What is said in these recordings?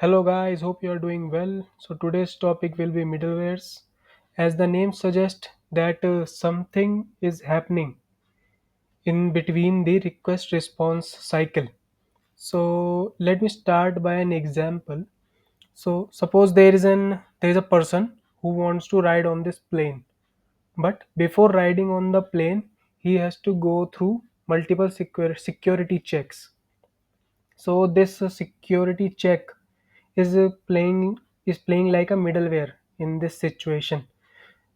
Hello guys, hope you are doing well. So today's topic will be middlewares. As the name suggests that something is happening in between the request response cycle. So let me start by an example. So suppose there is a person who wants to ride on this plane, but before riding on the plane, he has to go through multiple security checks. So this security check is playing like a middleware in this situation.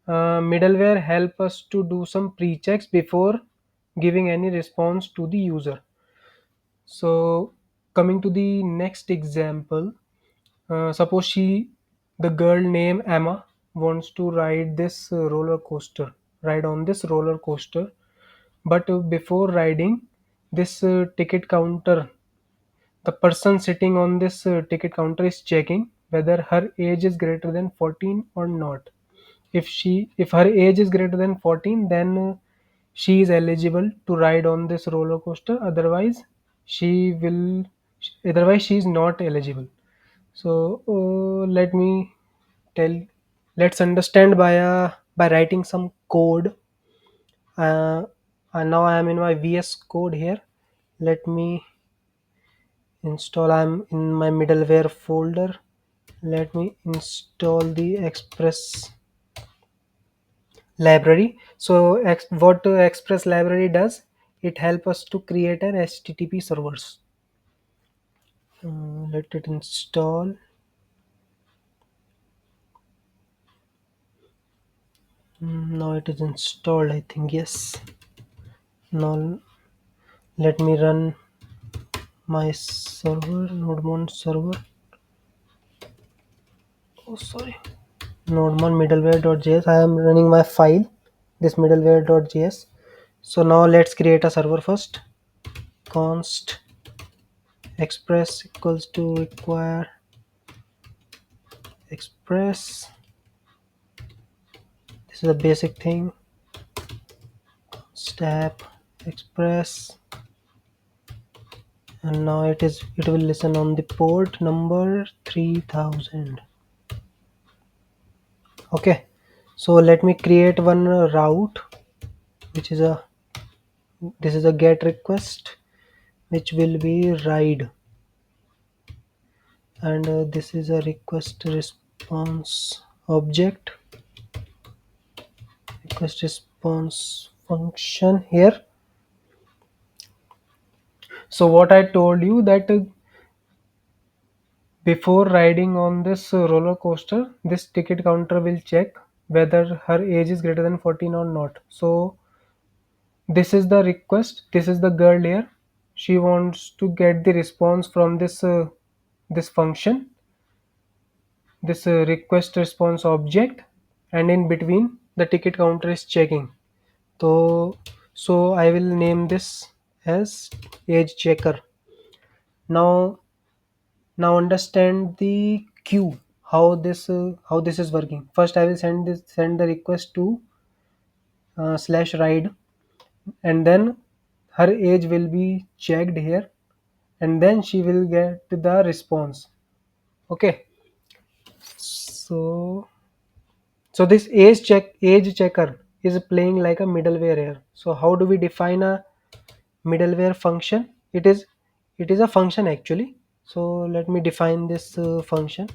Middleware help us to do some pre-checks before giving any response to the user. So coming to the next example, suppose the girl named Emma wants to ride on this roller coaster, but before riding, this ticket counter the person sitting on this ticket counter is checking whether her age is greater than 14 or not. If her age is greater than 14, then she is eligible to ride on this roller coaster. She will otherwise she is not eligible. So tell let's understand by writing some code. And now I am in my VS Code here. Let me install. I'm in my middleware folder. Let me install the express library. So what express library does, it helps us to create an http servers. Let it install. Now it is installed, I think. Yes. Now let me run my server, nodemon server. Oh, sorry. Nodemon middleware.js. I am running my file, this middleware.js. So now let's create a server first. Const express equals to require express. This is a basic thing. Step express, and now it will listen on the port number 3000. Okay, so let me create one route, which is a this is a get request, which will be ride, and this is a request response object, request response function here. So what I told you that before riding on this roller coaster, this ticket counter will check whether her age is greater than 14 or not. So this is the request. This is the girl here. She wants to get the response from this function, this request response object, and in between the ticket counter is checking. So I will name this as age checker. Now understand the queue, how this is working. First I will send the request to slash ride, and then her age will be checked here, and then she will get the response. Okay, so this age checker is playing like a middleware here. So how do we define a middleware function? It is a function actually. So let me define this function.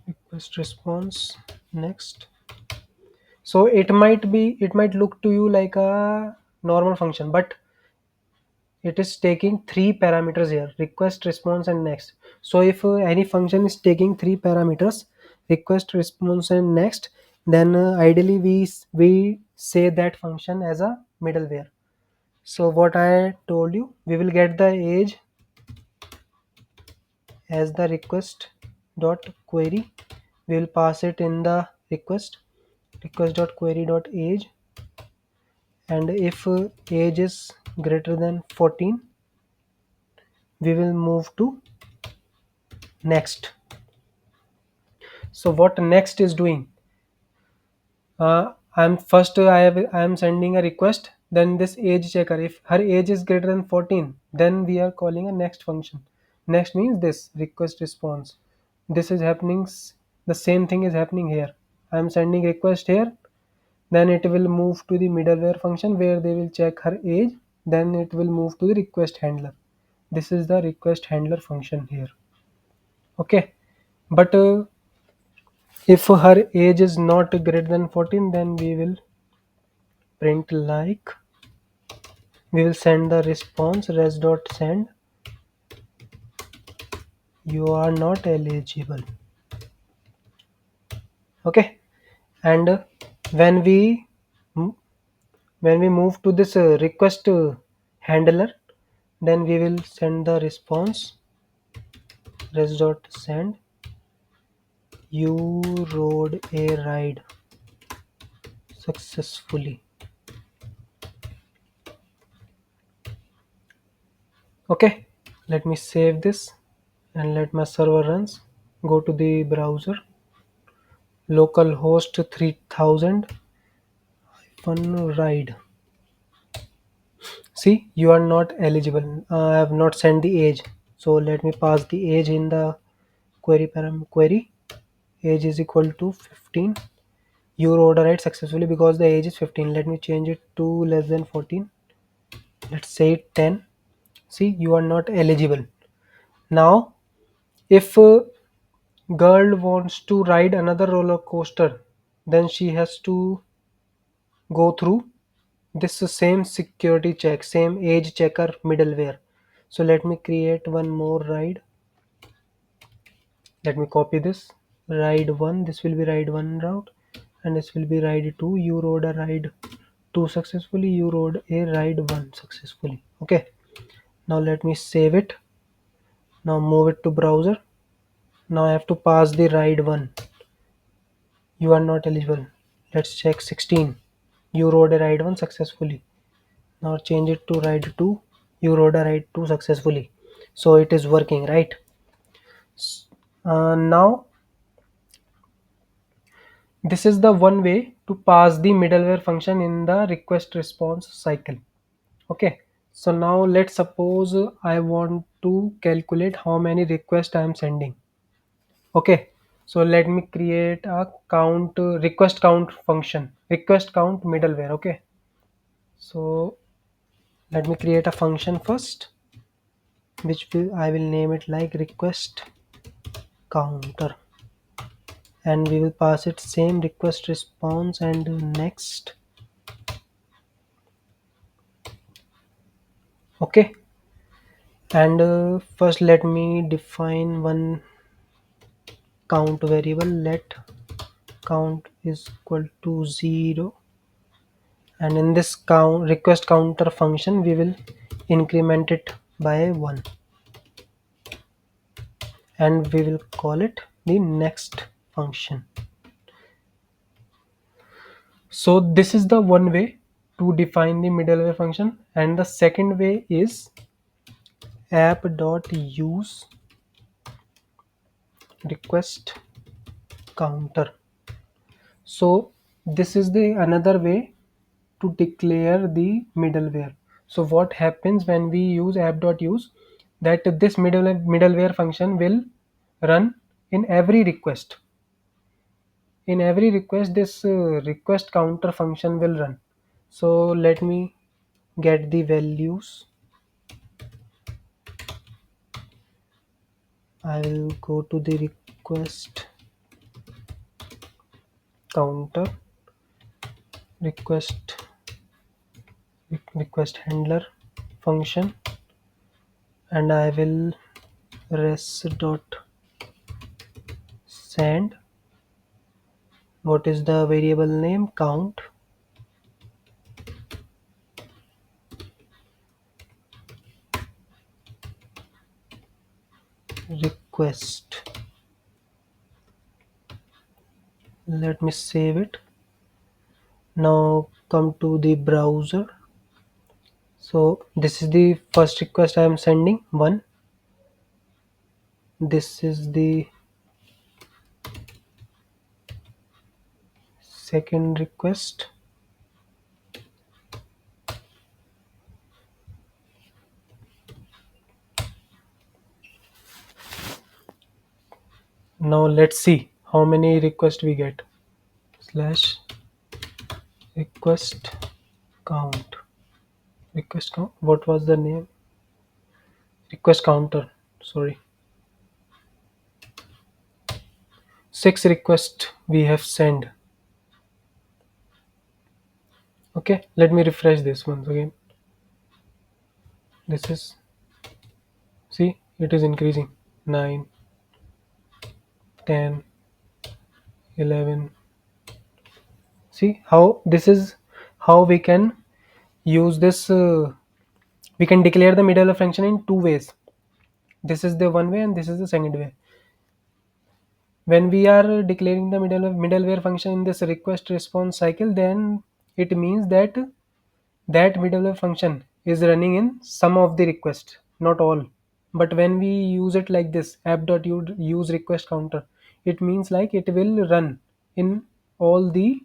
Request response next. So it might look to you like a normal function, but it is taking three parameters here: request, response, and next. So if any function is taking three parameters, request, response, and next, then ideally we say that function as a middleware. So what I told you, we will get the age as the request dot query. We will pass it in the request dot query dot age, and if age is greater than 14, we will move to next. So what next is doing, I am sending a request Then this age checker, if her age is greater than 14, then we are calling a next function. Next means this request response. This is happening, the same thing is happening here. I am sending request here, then it will move to the middleware function where they will check her age, then it will move to the request handler. This is the request handler function here. Okay, but if her age is not greater than 14, then we will print like, we will send the response res.send you are not eligible. Okay, and when we when we move to this request handler, then we will send the response res.send you rode a ride successfully. Okay, let me save this and let my server runs. Go to the browser, localhost 3000 fun ride. See, you are not eligible. I have not sent the age, so let me pass the age in the query. Age is equal to 15. You wrote a ride successfully because the age is 15. Let me change it to less than 14. Let's say 10. See, you are not eligible. Now, if a girl wants to ride another roller coaster, then she has to go through this same security check, same age checker middleware. So let me create one more ride. Let me copy this. Ride 1, this will be ride 1 route, and this will be ride 2. You rode a ride 2 successfully, you rode a ride 1 successfully. Okay, now let me save it. Now move it to browser. Now I have to pass the ride 1. You are not eligible. Let's check 16. You rode a ride 1 successfully. Now change it to ride 2. You rode a ride 2 successfully. So it is working, right? Now this is the one way to pass the middleware function in the request response cycle. Okay, so now let's suppose I want to calculate how many requests I am sending. Okay, so let me create a count request count function, request count middleware. Okay, so let me create a function first, which I will name it like request counter, and we will pass it same request response and next. Okay, and first let me define one count variable. Let count is equal to 0, and in this count request counter function we will increment it by 1, and we will call it the next function. So this is the one way to define the middleware function, and the second way is app.use request counter. So this is the another way to declare the middleware. So what happens when we use app.use, that this middleware function will run in every request. In every request, this request counter function will run. So let me get the values. I will go to the counter request request handler function, and I will res.send, what is the variable name, count, request. Let me save it. Now come to the browser. So this is the first request I am sending, 1. This is the second request, Now let's see how many requests we get. Slash request count. Request count. What was the name? Request counter. Sorry. 6 requests we have sent. Okay, let me refresh this once again. This is, see, it is increasing. 9, 10, 11. See how this is how we can use this. We can declare the middleware function in two ways. This is the one way and this is the second way. When we are declaring the middleware function in this request response cycle, then it means that that middleware function is running in some of the requests, not all. But when we use it like this app.use request counter, it means like it will run in all the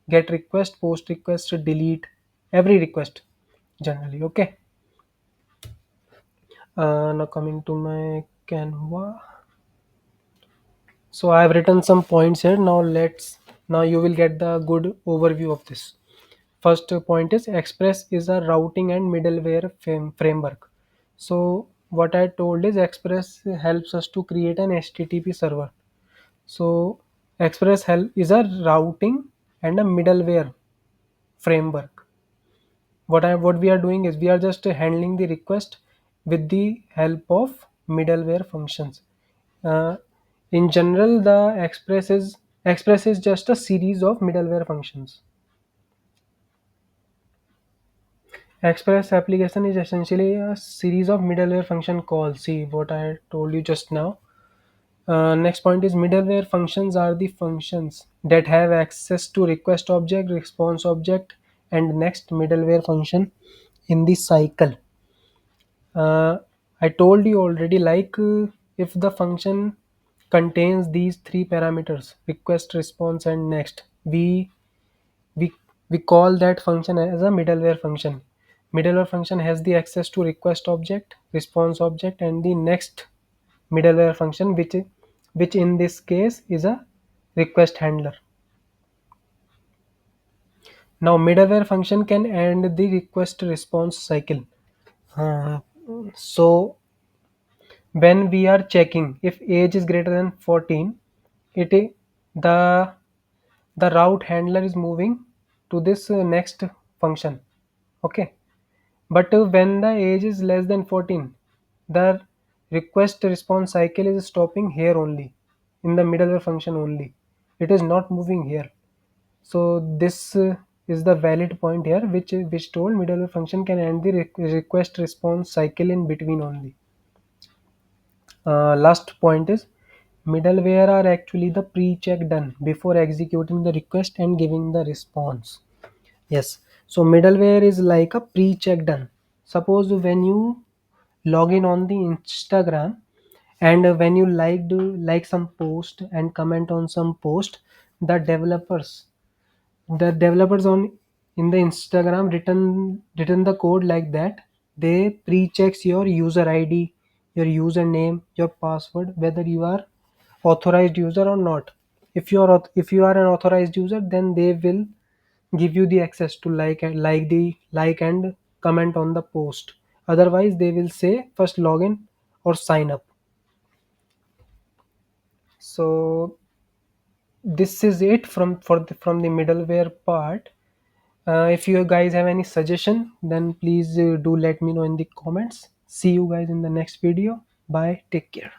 get request, post request, delete, every request generally. Okay. Now coming to my Canva. So I have written some points here. Now you will get the good overview of this. First point is Express is a routing and middleware framework. So what I told is Express helps us to create an HTTP server. So is a routing and a middleware framework. What we are doing is we are just handling the request with the help of middleware functions. Uh, in general, the Express is just a series of middleware functions. Express application is essentially a series of middleware function calls. See what I told you just now. Next point is middleware functions are the functions that have access to request object, response object, and next middleware function in the cycle. Uh, I told you already, like if the function contains these three parameters, request, response, and next, we we call that function as a middleware function. Middleware function has the access to request object, response object, and the next middleware function, which in this case is a request handler. Now middleware function can end the request response cycle. Uh, so when we are checking if age is greater than 14, it I- the the route handler is moving to this next function. Okay, but when the age is less than 14, the request response cycle is stopping here only, in the middleware function only. It is not moving here. So this is the valid point here, which told middleware function can end the request response cycle in between only. Last point is middleware are actually the pre-check done before executing the request and giving the response. Yes, so middleware is like a pre-check done. Suppose when you log in on the Instagram, and when you like some post and comment on some post, the developers on in the Instagram written the code like that. They pre-checks your user ID, your username, your password, whether you are authorized user or not. If you are an authorized user, then they will give you the access to like and comment on the post. Otherwise they will say first login or sign up. So this is it from the middleware part. If you guys have any suggestion, then please do let me know in the comments. See you guys in the next video. Bye, take care.